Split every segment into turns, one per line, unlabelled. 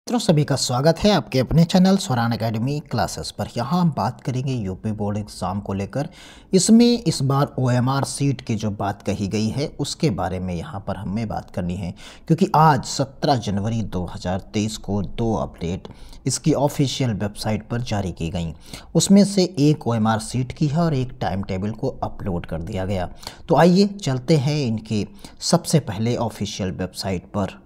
मित्रों सभी का स्वागत है आपके अपने चैनल स्वरान एकेडमी क्लासेस पर। यहाँ हम बात करेंगे यूपी बोर्ड एग्ज़ाम को लेकर। इसमें इस बार ओएमआर सीट की जो बात कही गई है उसके बारे में यहाँ पर हमें बात करनी है, क्योंकि आज 17 जनवरी 2023 को 2 अपडेट इसकी ऑफिशियल वेबसाइट पर जारी की गई। उसमें से एक ओएमआर सीट की है और एक टाइम टेबल को अपलोड कर दिया गया। तो आइए चलते हैं इनके सबसे पहले ऑफिशियल वेबसाइट पर।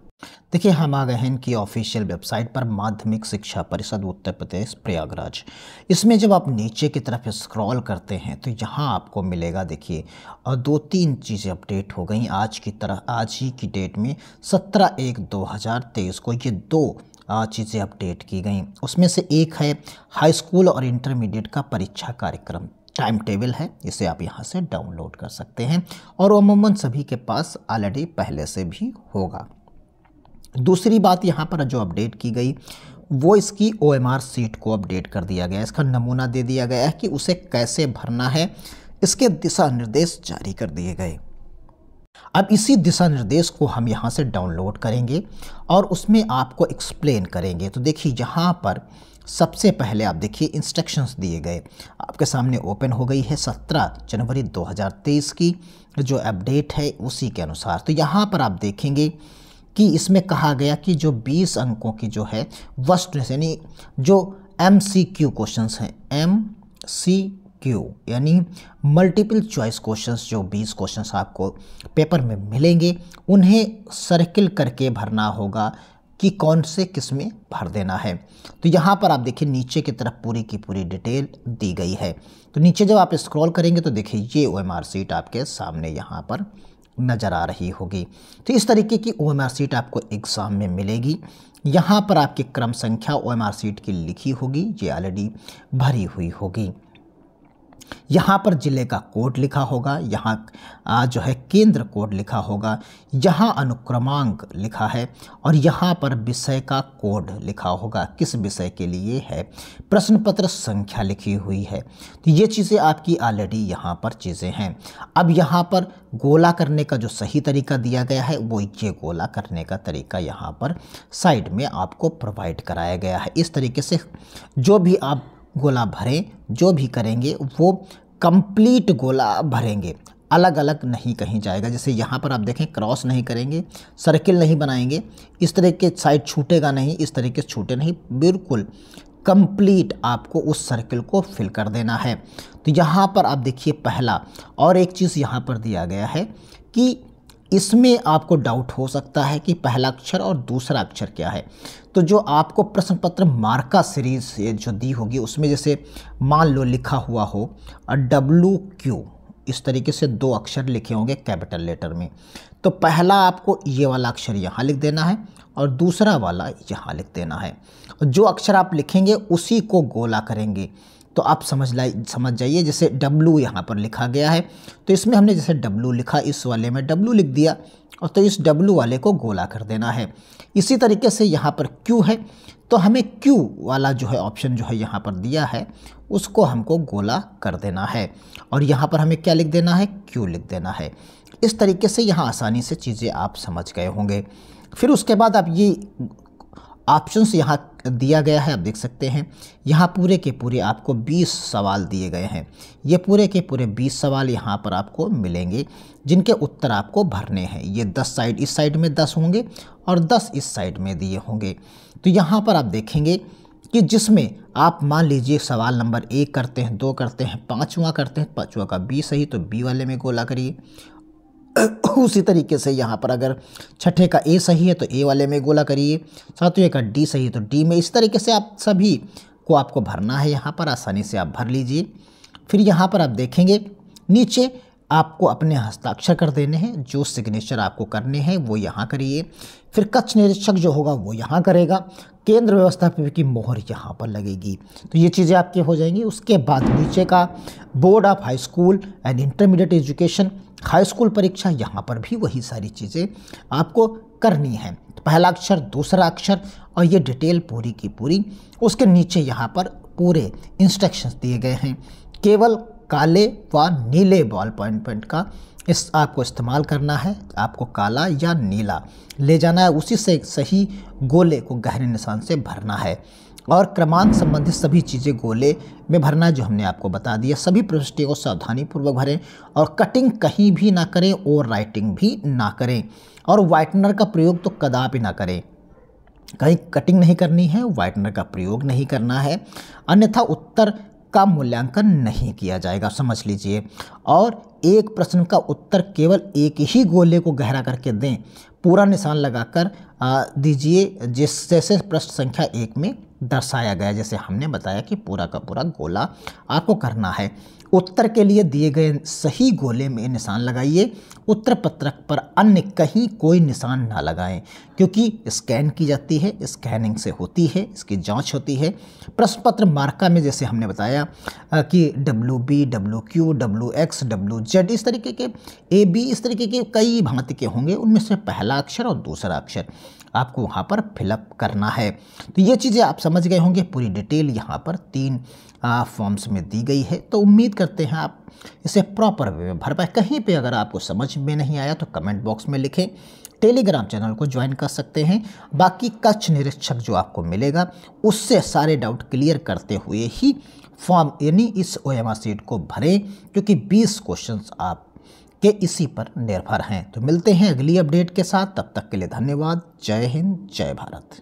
देखिए हम आ गए हैं इनकी ऑफिशियल वेबसाइट पर, माध्यमिक शिक्षा परिषद उत्तर प्रदेश प्रयागराज। इसमें जब आप नीचे की तरफ स्क्रॉल करते हैं तो यहाँ आपको मिलेगा, देखिए और 2-3 चीज़ें अपडेट हो गई आज की तरह। आज ही की डेट में 17/1/2023 को ये 2 चीज़ें अपडेट की गई। उसमें से एक है हाई स्कूल और इंटरमीडिएट का परीक्षा कार्यक्रम टाइम टेबल है, इसे आप यहाँ से डाउनलोड कर सकते हैं और अमूमन सभी के पास ऑलरेडी पहले से भी होगा। दूसरी बात यहाँ पर जो अपडेट की गई वो इसकी ओएमआर सीट को अपडेट कर दिया गया। इसका नमूना दे दिया गया है कि उसे कैसे भरना है, इसके दिशा निर्देश जारी कर दिए गए। अब इसी दिशा निर्देश को हम यहाँ से डाउनलोड करेंगे और उसमें आपको एक्सप्लेन करेंगे। तो देखिए यहाँ पर सबसे पहले आप देखिए इंस्ट्रक्शंस दिए गए आपके सामने ओपन हो गई है 17 जनवरी 2023 की जो अपडेट है उसी के अनुसार। तो यहाँ पर आप देखेंगे कि इसमें कहा गया कि जो 20 अंकों की जो है वस्ट यानी जो MCQ क्वेश्चंस हैं, MCQ यानी मल्टीपल चॉइस क्वेश्चंस, जो 20 क्वेश्चंस आपको पेपर में मिलेंगे उन्हें सर्किल करके भरना होगा कि कौन से किस में भर देना है। तो यहाँ पर आप देखिए नीचे की तरफ पूरी की पूरी डिटेल दी गई है। तो नीचे जब आप स्क्रॉल करेंगे तो देखिए ये ओएमआर सीट आपके सामने यहाँ पर नज़र आ रही होगी। तो इस तरीके की ओएमआर सीट आपको एग्ज़ाम में मिलेगी। यहाँ पर आपकी क्रम संख्या ओएमआर सीट की लिखी होगी, ये ऑलरेडी भरी हुई होगी। यहाँ पर जिले का कोड लिखा होगा, यहाँ जो है केंद्र कोड लिखा होगा, यहाँ अनुक्रमांक लिखा है और यहाँ पर विषय का कोड लिखा होगा, किस विषय के लिए है, प्रश्न पत्र संख्या लिखी हुई है। तो ये चीज़ें आपकी ऑलरेडी यहाँ पर चीज़ें हैं। अब यहाँ पर गोला करने का जो सही तरीका दिया गया है वो ये गोला करने का तरीका यहाँ पर साइड में आपको प्रोवाइड कराया गया है। इस तरीके से जो भी आप गोला भरें, जो भी करेंगे वो कंप्लीट गोला भरेंगे, अलग अलग नहीं कहीं जाएगा। जैसे यहाँ पर आप देखें क्रॉस नहीं करेंगे, सर्किल नहीं बनाएंगे, इस तरह के साइड छूटेगा नहीं, इस तरीके से छूटे नहीं, बिल्कुल कंप्लीट आपको उस सर्किल को फिल कर देना है। तो यहाँ पर आप देखिए पहला और एक चीज़ यहाँ पर दिया गया है कि इसमें आपको डाउट हो सकता है कि पहला अक्षर और दूसरा अक्षर क्या है। तो जो आपको प्रश्न पत्र मार्का सीरीज जो दी होगी उसमें जैसे मान लो लिखा हुआ हो WQ, इस तरीके से 2 अक्षर लिखे होंगे कैपिटल लेटर में, तो पहला आपको ये वाला अक्षर यहाँ लिख देना है और दूसरा वाला यहाँ लिख देना है। जो अक्षर आप लिखेंगे उसी को गोला करेंगे। तो आप समझ जाइए, जैसे W यहाँ पर लिखा गया है तो इसमें हमने जैसे W लिखा, इस वाले में W लिख दिया और तो इस W वाले को गोला कर देना है। इसी तरीके से यहाँ पर Q है तो हमें Q वाला जो है ऑप्शन जो है यहाँ पर दिया है उसको हमको गोला कर देना है और यहाँ पर हमें क्या लिख देना है, Q लिख देना है। इस तरीके से यहाँ आसानी से चीज़ें आप समझ गए होंगे। फिर उसके बाद आप ये ऑप्शंस यहाँ दिया गया है, आप देख सकते हैं यहाँ पूरे के पूरे आपको 20 सवाल दिए गए हैं। ये पूरे के पूरे 20 सवाल यहाँ पर आपको मिलेंगे जिनके उत्तर आपको भरने हैं। ये 10 साइड, इस साइड में 10 होंगे और 10 इस साइड में दिए होंगे। तो यहाँ पर आप देखेंगे कि जिसमें आप मान लीजिए सवाल नंबर 1 करते हैं, 2 करते हैं, 5वां करते हैं, 5वां का B सही तो B वाले में गोला करिए। उसी तरीके से यहाँ पर अगर छठे का A सही है तो A वाले में गोला करिए, 7वें का D सही है तो D में। इस तरीके से आप सभी को आपको भरना है, यहाँ पर आसानी से आप भर लीजिए। फिर यहाँ पर आप देखेंगे नीचे आपको अपने हस्ताक्षर कर देने हैं, जो सिग्नेचर आपको करने हैं वो यहाँ करिए। फिर कक्ष निरीक्षक जो होगा वो यहाँ करेगा, केंद्र व्यवस्थापक की मोहर यहाँ पर लगेगी। तो ये चीज़ें आपके हो जाएंगी। उसके बाद नीचे का board of high school and intermediate education high school परीक्षा, यहाँ पर भी वही सारी चीज़ें आपको करनी है। तो पहला अक्षर, दूसरा अक्षर और ये डिटेल पूरी की पूरी। उसके नीचे यहाँ पर पूरे इंस्ट्रक्शंस दिए गए हैं। केवल काले व नीले बॉल पॉइंट पेन का इस आपको इस्तेमाल करना है। आपको काला या नीला ले जाना है, उसी से सही गोले को गहरे निशान से भरना है और क्रमांक संबंधित सभी चीज़ें गोले में भरना है जो हमने आपको बता दिया। सभी प्रविष्टियों को सावधानीपूर्वक भरें और कटिंग कहीं भी ना करें और राइटिंग भी ना करें और वाइटनर का प्रयोग तो कदापि ना करें। कहीं कटिंग नहीं करनी है, वाइटनर का प्रयोग नहीं करना है, अन्यथा उत्तर का मूल्यांकन नहीं किया जाएगा, समझ लीजिए। और एक प्रश्न का उत्तर केवल एक ही गोले को गहरा करके दें, पूरा निशान लगाकर दीजिए जैसे प्रश्न संख्या 1 में दर्शाया गया, जैसे हमने बताया कि पूरा का पूरा गोला आपको करना है। उत्तर के लिए दिए गए सही गोले में निशान लगाइए। उत्तर पत्रक पर अन्य कहीं कोई निशान ना लगाएं, क्योंकि स्कैन की जाती है, स्कैनिंग से होती है, इसकी जांच होती है। प्रश्न पत्र मार्का में जैसे हमने बताया कि WB, WQ, WX, WZ इस तरीके के AB इस तरीके के कई भांति के होंगे, उनमें से पहला अक्षर और दूसरा अक्षर आपको वहाँ पर फिलअप करना है। तो ये चीज़ें आप समझ गए होंगे। पूरी डिटेल यहाँ पर 3 फॉर्म्स में दी गई है, तो उम्मीद करते हैं आप इसे प्रॉपर वे में भर पाए। कहीं पे अगर आपको समझ में नहीं आया तो कमेंट बॉक्स में लिखें। टेलीग्राम चैनल को ज्वाइन कर सकते हैं। बाकी कक्ष निरीक्षक जो आपको मिलेगा उससे सारे डाउट क्लियर करते हुए ही फॉर्म यानी इस OMR सीट को भरें, क्योंकि 20 क्वेश्चंस आप के इसी पर निर्भर हैं। तो मिलते हैं अगली अपडेट के साथ, तब तक के लिए धन्यवाद। जय हिंद, जय भारत।